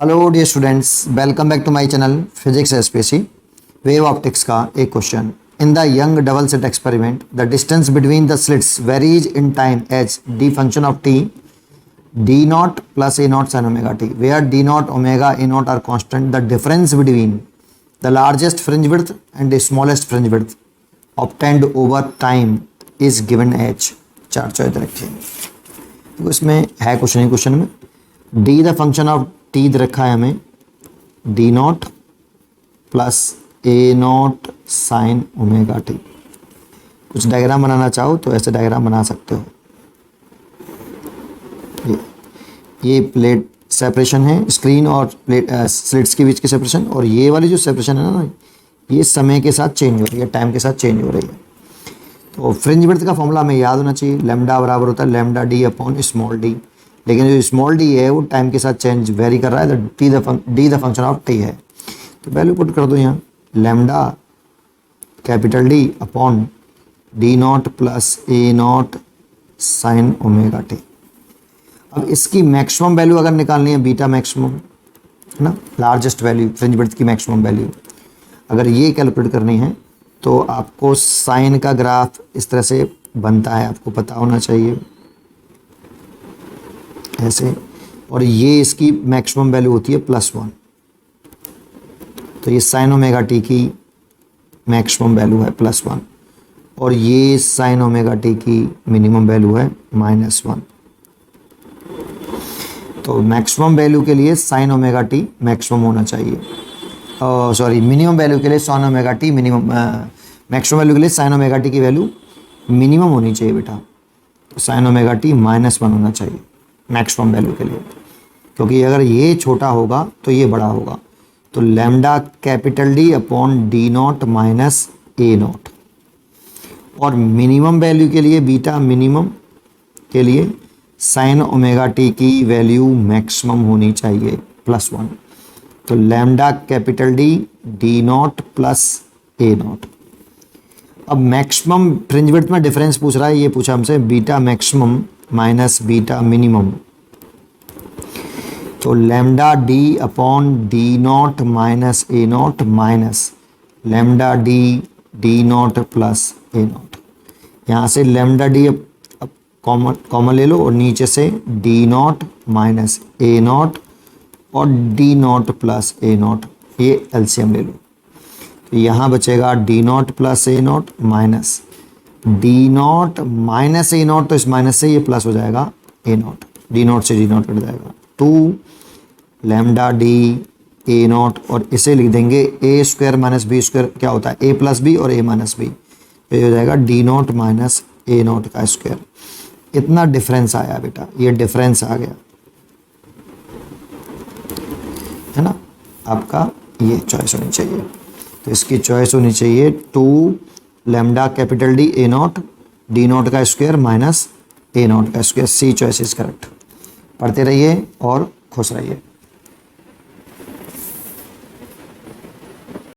Hello dear students, welcome back to my channel physics SPC. Wave optics का एक क्वेश्चन। In the Young double slit experiment the distance between the slits varies in time as d function of t d naught plus A naught sine omega t, where d naught omega a naught are constant. The difference between the largest fringe width and the smallest fringe width obtained over time is given as. चार choice रखे हैं, तो इसमें है question में D the function of t दे रखा है हमें डी नॉट प्लस ए नॉट साइन ओमेगा टी। कुछ डायग्राम बनाना चाहो तो ऐसे डायग्राम बना सकते हो। ये प्लेट सेपरेशन है, स्क्रीन और प्लेट स्लिट्स के बीच की सेपरेशन, और ये वाली जो सेपरेशन है ना, ये समय के साथ चेंज हो रही है, टाइम के साथ चेंज हो रही है। तो फ्रिंज विड्थ का फॉर्मूला हमें याद होना चाहिए, लैम्डा बराबर होता है lambda D upon small D. लेकिन जो स्मॉल डी है वो टाइम के साथ चेंज वेरी कर रहा है, तो D the function of T है। तो वैल्यू पुट कर दो यहाँ, lambda capital D upon D naught plus ए नॉट साइन ओमेगा टी। अब इसकी मैक्सिमम वैल्यू अगर निकालनी है, बीटा मैक्सिमम है ना, लार्जेस्ट वैल्यू फ्रिंज विड्थ की मैक्सिमम वैल्यू, अगर ये कैलकुलेट करनी है तो आपको साइन का ग्राफ इस तरह से बनता है, आपको पता होना चाहिए ऐसे, और ये इसकी मैक्सिमम वैल्यू होती है +1। तो ये साइन ओमेगा टी की मैक्सिमम वैल्यू है +1, और ये साइन ओमेगा टी की मिनिमम वैल्यू है -1। तो मैक्सिमम वैल्यू के लिए साइन ओमेगा टी मैक्सिमम होना चाहिए, सॉरी मिनिमम वैल्यू के लिए sine omega T minimum, maximum value के लिए साइन ओमेगा टी की वैल्यू मिनिमम होनी चाहिए बेटा। तो साइन ओमेगा टी -1 होना चाहिए मैक्सिमम वैल्यू के लिए, क्योंकि अगर ये छोटा होगा तो ये बड़ा होगा। तो lambda capital D upon D naught minus ए नॉट, और मिनिमम वैल्यू के लिए बीटा मिनिमम के लिए साइन ओमेगा टी की वैल्यू मैक्सिमम होनी चाहिए +1। तो lambda capital D D naught plus ए नॉट। अब मैक्सिमम फ्रिंज विड्थ में डिफरेंस पूछ रहा है, ये पूछा हमसे beta maximum minus beta minimum. तो lambda D upon D naught minus A naught minus lambda D D naught plus A not. यहाँ से लैम्डा डी अब कॉमन ले लो, और नीचे से डी नॉट माइनस ए नॉट और डी नॉट प्लस ए naught, ये एलसीएम ले लो। तो यहाँ बचेगा डी नॉट प्लस ए naught minus D naught minus ए नॉट, तो इस माइनस से ये प्लस हो जाएगा ए नॉट, डी नॉट से डी नॉट कट जाएगा 2 लैम्डा डी ए नॉट, और इसे लिख देंगे ए स्क्वायर माइनस बी स्क्वायर क्या होता है, ए प्लस बी और ए माइनस बी, तो ये हो जाएगा डी नॉट माइनस ए नॉट का स्क्वायर। इतना डिफरेंस आया बेटा, ये डिफरेंस आ गया है ना। आपका ये चॉइस होनी चाहिए, तो इसकी चॉइस होनी चाहिए 2 lambda capital D a naught D naught का स्क्वायर माइनस ए नॉट का square. C choice is correct. पढ़ते रहिए और खुश रहिए।